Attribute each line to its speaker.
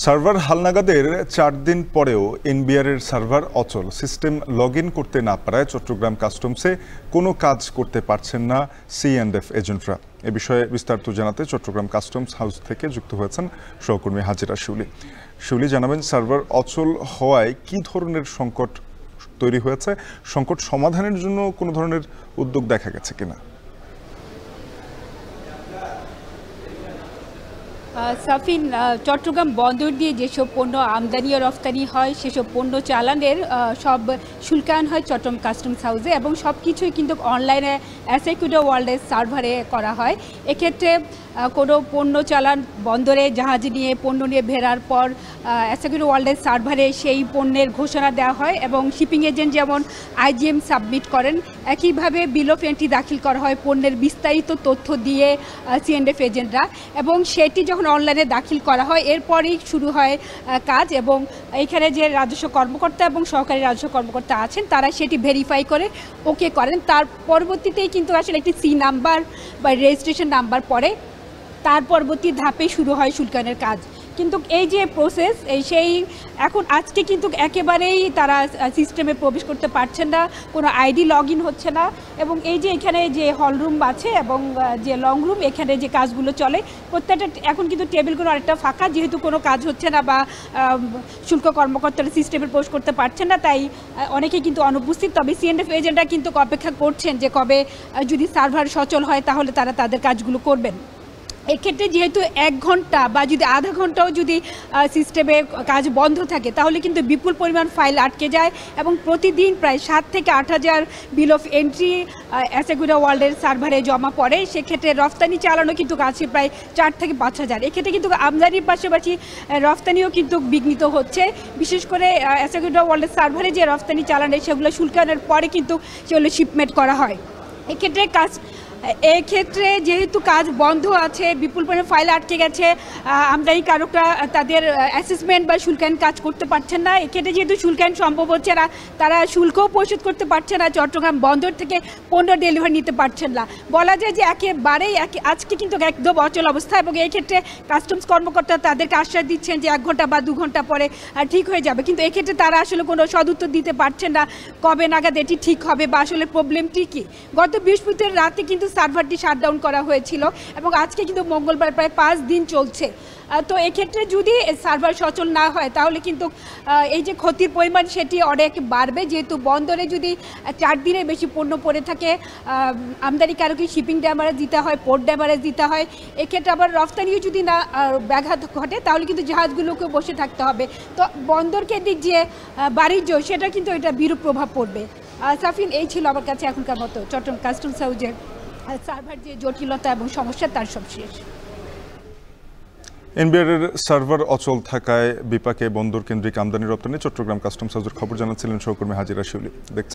Speaker 1: Server হালনাগাদের ৪ দিন পরেও এনবিআরের server অচল। সিস্টেম লগ ইন করতে না পারায় চট্টগ্রাম কাস্টমসে কোনো কাজ করতে পারছেন না C&F এজেন্টরা। এ বিষয়ে বিস্তারিত জানাতে চট্টগ্রাম কাস্টমস হাউস থেকে যুক্ত হয়েছেন সহকর্মী হাজিরা শিউলি। শিউলি জানাবেন, সার্ভার অচল হওয়ায় কী ধরনের সংকট তৈরি হয়েছে, সংকট সমাধানের জন্য কোনো ধরনের উদ্যোগ দেখা গেছে কিনা?
Speaker 2: সাফিন, চট্টগ্রাম বন্দর দিয়ে যেসব পণ্য আমদানি ও রফতানি হয় সেসব পণ্য চালানের সব শুল্কায়ন হয় চট্টগ্রাম কাস্টমস হাউসে, এবং সব কিছুই কিন্তু অনলাইনে অ্যাসেকুডো ওয়ার্ল্ডের সার্ভারে করা হয়। এক্ষেত্রে কোনো পণ্য চালান বন্দরে জাহাজে নিয়ে পণ্য নিয়ে ভেড়ার পর অ্যাসেকুডো ওয়ার্ল্ডের সার্ভারে সেই পণ্যের ঘোষণা দেওয়া হয় এবং শিপিং এজেন্ট যেমন IGM সাবমিট করেন, একইভাবে বিল অফ এন্ট্রি দাখিল করা হয় পণ্যের বিস্তারিত তথ্য দিয়ে C&F এজেন্টরা, এবং সেটি যখন অনলাইনে দাখিল করা হয় এরপরই শুরু হয় কাজ। এবং এইখানে যে রাজস্ব কর্মকর্তা এবং সহকারী রাজস্ব কর্মকর্তা আছেন তারা সেটি ভেরিফাই করে ওকে করেন। তার পরবর্তীতেই কিন্তু আসলে একটি C নাম্বার বা রেজিস্ট্রেশন নাম্বার পড়ে, তার পরবর্তী ধাপে শুরু হয় শুল্কায়নের কাজ। কিন্তু এই যে প্রসেস সেই এখন আজকে কিন্তু একেবারেই তারা সিস্টেমে প্রবেশ করতে পারছেন না, কোনো আইডি লগ ইন হচ্ছে না, এবং এই যে এখানে যে হলরুম আছে এবং যে লং রুম এখানে যে কাজগুলো চলে প্রত্যেকটা এখন কিন্তু টেবিলগুলো অনেকটা ফাঁকা, যেহেতু কোনো কাজ হচ্ছে না বা শুল্ক কর্মকর্তারা সিস্টেমে প্রবেশ করতে পারছেন না, তাই অনেকেই কিন্তু অনুপস্থিত। তবে C&F এজেন্টরা কিন্তু অপেক্ষা করছেন যে কবে যদি সার্ভার সচল হয় তাহলে তারা তাদের কাজগুলো করবেন। এক্ষেত্রে যেহেতু 1 ঘন্টা বা যদি আধা ঘন্টাও যদি সিস্টেমে কাজ বন্ধ থাকে তাহলে কিন্তু বিপুল পরিমাণ ফাইল আটকে যায়, এবং প্রতিদিন প্রায় 7 থেকে 8 হাজার বিল অফ এন্ট্রি অ্যাসেকুডো ওয়ার্ল্ডের সার্ভারে জমা পড়ে। সেক্ষেত্রে রফতানি চালানো কিন্তু আছে প্রায় 4 থেকে 5 হাজার। এক্ষেত্রে কিন্তু আমদানির পাশাপাশি রফতানিও কিন্তু বিঘ্নিত হচ্ছে, বিশেষ করে অ্যাসেকুডো ওয়ার্ল্ডের সার্ভারে যে রফতানি চালানো সেগুলো শুল্কায়নের পরে কিন্তু সেগুলো শিপমেন্ট করা হয়। এক্ষেত্রে যেহেতু কাজ বন্ধ আছে, বিপুল পরিমাণে ফাইল আটকে গেছে, আমদানিকারকরা তাদের অ্যাসেসমেন্ট বা শুল্কায়ন কাজ করতে পারছেন না। এক্ষেত্রে যেহেতু শুল্কায়ন সম্ভব হচ্ছে না, তারা শুল্কও পরিশোধ করতে পারছে না, চট্টগ্রাম বন্দর থেকে পণ্য ডেলিভারি নিতে পারছেন না। বলা যায় যে একেবারেই আজকে কিন্তু একদম অচল অবস্থা, এবং এই ক্ষেত্রে কাস্টমস কর্মকর্তা তাদেরকে আশ্বাস দিচ্ছেন যে 1 ঘন্টা বা 2 ঘন্টা পরে ঠিক হয়ে যাবে, কিন্তু এক্ষেত্রে তারা আসলে কোনো সদুত্তর দিতে পারছেন না কবে নাগাদ এটি ঠিক হবে বা আসলে প্রবলেমটি কী। গত বৃহস্পতিবার রাতে কিন্তু সার্ভারটি শাটডাউন করা হয়েছিল এবং আজকে কিন্তু মঙ্গলবার প্রায় 5 দিন চলছে। তো এক্ষেত্রে যদি সার্ভার সচল না হয় তাহলে কিন্তু এই যে ক্ষতির পরিমাণ সেটি অনেক বাড়বে, যেহেতু বন্দরে যদি 4 দিনের বেশি পণ্য পড়ে থাকে আমদানিকারকে শিপিং ড্যামারেজ দিতে হয়, পোর্ট ড্যামারেজ দিতে হয়। এক্ষেত্রে আবার রফতানিও যদি না ব্যাঘাত ঘটে তাহলে কিন্তু জাহাজগুলোকে বসে থাকতে হবে। তো বন্দরকে দিক যে বাণিজ্য সেটা কিন্তু এটা বিরূপ প্রভাব পড়বে। সাফিন, এই ছিল আমার কাছে এখনকার মতো চট্টগ্রাম কাস্টমস হাউসের সার্ভার যে জটিলতা এবং সমস্যা তার সব শেষ।
Speaker 1: এনবিআরের সার্ভার অচল থাকায় বিপাকে বন্দর কেন্দ্রিক আমদানি রপ্তানি চট্টগ্রাম কাস্টমস হাউসের খবর জানাচ্ছিলেন সহকর্মী হাজিরা শিউলি।